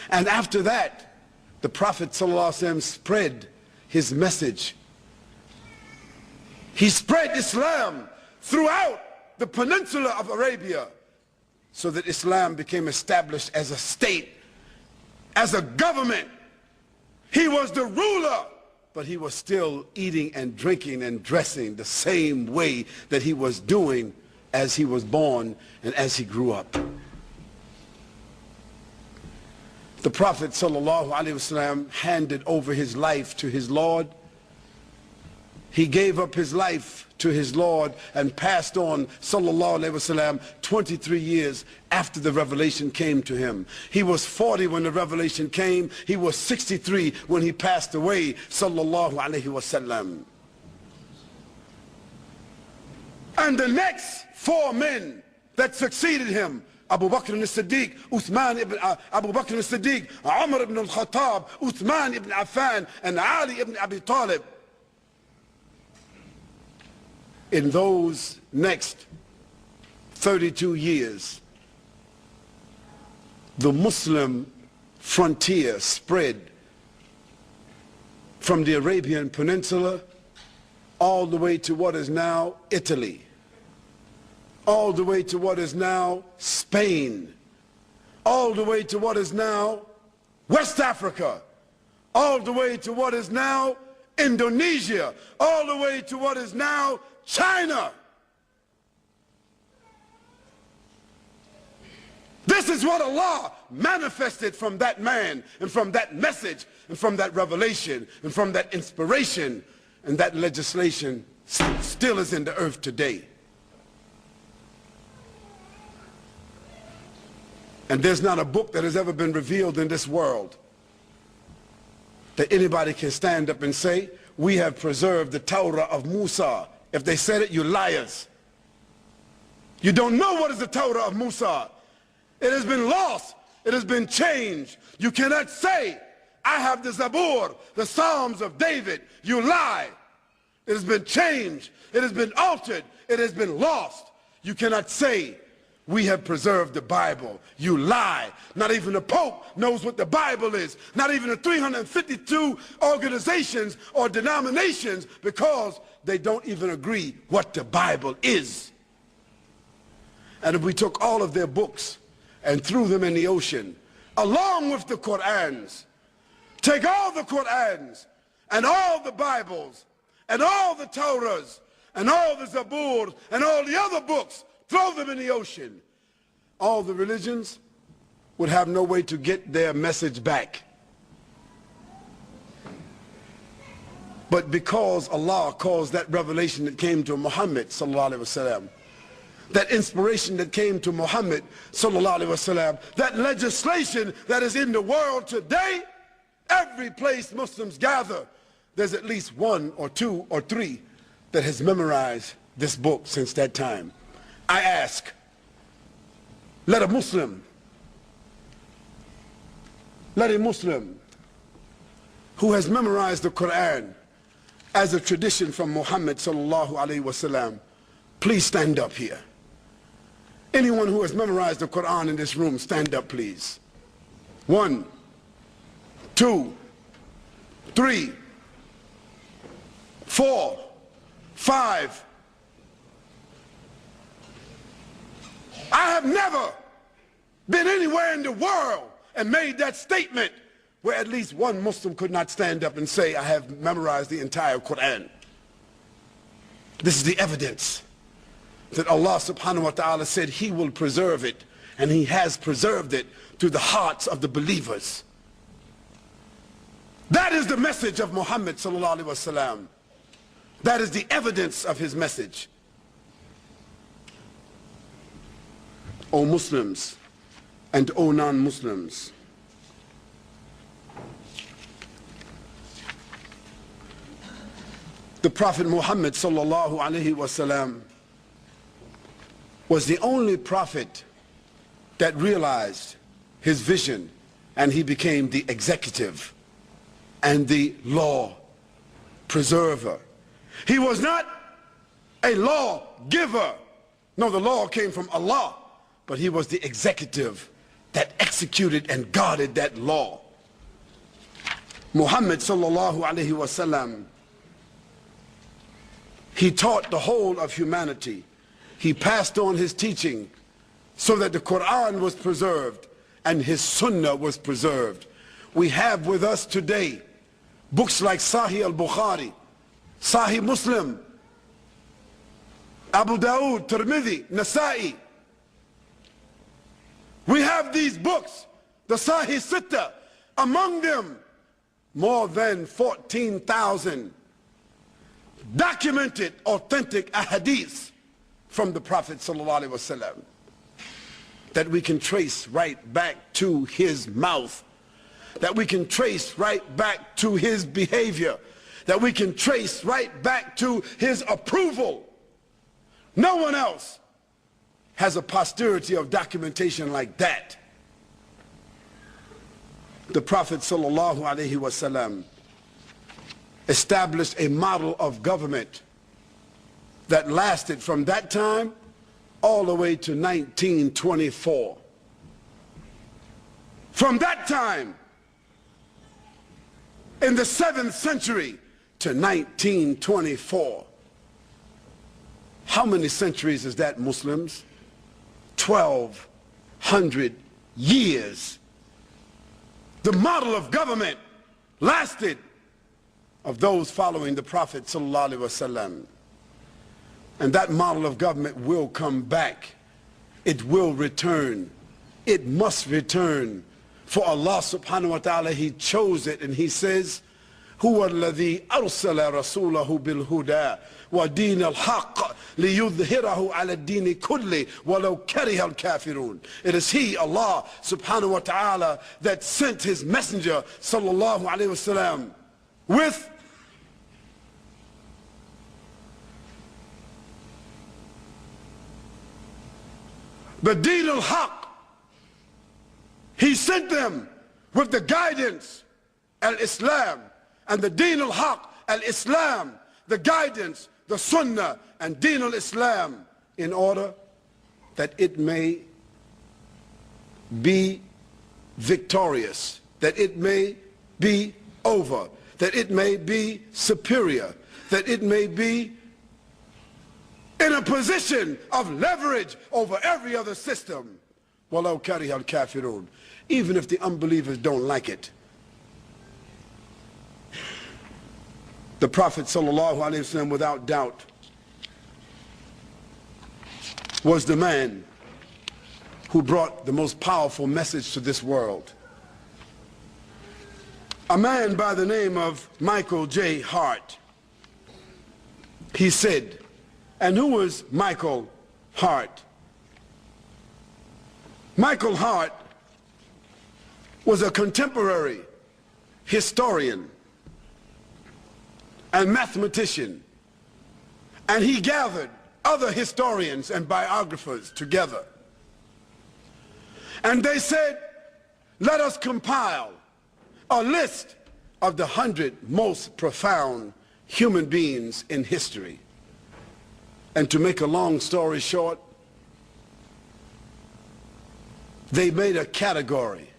And after that, the Prophet ﷺ spread his message. He spread Islam throughout the peninsula of Arabia, so that Islam became established as a state, as a government. He was the ruler, but he was still eating and drinking and dressing the same way that he was doing as he was born and as he grew up. The Prophet ﷺ handed over his life to his Lord. He gave up his life to his Lord and passed on, sallallahu alaihi wasallam, 23 years after the revelation came to him. He was 40 when the revelation came. He was 63 when he passed away, sallallahu alaihi wasallam. And the next 4 men that succeeded him, Abu Bakr as-Siddiq, Abu Bakr as-Siddiq, Umar ibn al-Khattab, Uthman ibn Affan, and Ali ibn Abi Talib. In those next 32 years, the Muslim frontier spread from the Arabian Peninsula all the way to what is now Italy, all the way to what is now Spain, all the way to what is now West Africa, all the way to what is now Indonesia, all the way to what is now China. This is what Allah manifested from that man and from that message and from that revelation and from that inspiration, and that legislation still is in the earth today. And there's not a book that has ever been revealed in this world that anybody can stand up and say, we have preserved the Torah of Musa. If they said it, you liars. You don't know what is the Torah of Musa. It has been lost. It has been changed. You cannot say, I have the Zabur, the Psalms of David. You lie. It has been changed. It has been altered. It has been lost. You cannot say, we have preserved the Bible. You lie. Not even the Pope knows what the Bible is. Not even the 352 organizations or denominations, because they don't even agree what the Bible is. And if we took all of their books and threw them in the ocean, along with the Qur'ans, take all the Qur'ans and all the Bibles and all the Torahs and all the Zaburs and all the other books, throw them in the ocean, all the religions would have no way to get their message back. But because Allah caused that revelation that came to Muhammad sallallahu alaihi wasallam, that inspiration that came to Muhammad sallallahu alaihi wasallam, that legislation that is in the world today, every place Muslims gather, there's at least 1 or 2 or 3 that has memorized this book since that time. I ask, let a Muslim who has memorized the Quran as a tradition from Muhammad sallallahu alaihi wasallam, please stand up here. Anyone who has memorized the Quran in this room, stand up please. 1, 2, 3, 4, 5. I have never been anywhere in the world and made that statement where at least one Muslim could not stand up and say, I have memorized the entire Quran. This is the evidence that Allah subhanahu wa ta'ala said He will preserve it, and He has preserved it to the hearts of the believers. That is the message of Muhammad sallallahu alaihi wasallam. That is the evidence of his message. O Muslims and O non-Muslims, the Prophet Muhammad sallallahu alaihi wasallam was the only prophet that realized his vision, and he became the executive and the law preserver. He was not a law giver. No, the law came from Allah, but he was the executive that executed and guarded that law. Muhammad sallallahu alaihi wasallam, he taught the whole of humanity. He passed on his teaching so that the Quran was preserved and his Sunnah was preserved. We have with us today books like Sahih al-Bukhari, Sahih Muslim, Abu Dawood, Tirmidhi, Nasa'i. We have these books, the Sahih Sitta, among them more than 14,000 documented authentic ahadith from the Prophet sallallahu alaihi wasallam that we can trace right back to his mouth, that we can trace right back to his behavior, that we can trace right back to his approval. No one else has a posterity of documentation like that. The Prophet sallallahu alaihi wasallam established a model of government that lasted from that time all the way to 1924. From that time, in the 7th century, to 1924. How many centuries is that, Muslims? 1,200 years. The model of government lasted of those following the Prophet sallallahu alaihi wasallam. And that model of government will come back. It will return. It must return. For Allah subhanahu wa ta'ala, he chose it, and he says, هو الذي أرسل رسوله بالهدى ودين الحق ليظهره على الدين كله ولو كره الكافرون. It is he, Allah subhanahu wa ta'ala, that sent his messenger sallallahu alayhi wasallam with the deen al-haq. He sent them with the guidance, al-Islam, and the deen al-haq, al-Islam, the guidance, the sunnah, and deen al-Islam, in order that it may be victorious, that it may be over, that it may be superior, that it may be in a position of leverage over every other system. وَلَوْ كَرِهَ الْكَافِرُونَ. Even if the unbelievers don't like it. The Prophet sallallahu alaihi wasallam, without doubt, was the man who brought the most powerful message to this world. A man by the name of Michael J. Hart. He said, and who was Michael Hart? Michael Hart was a contemporary historian and mathematician, and he gathered other historians and biographers together, and they said, let us compile a list of the 100 most profound human beings in history. And to make a long story short, they made a category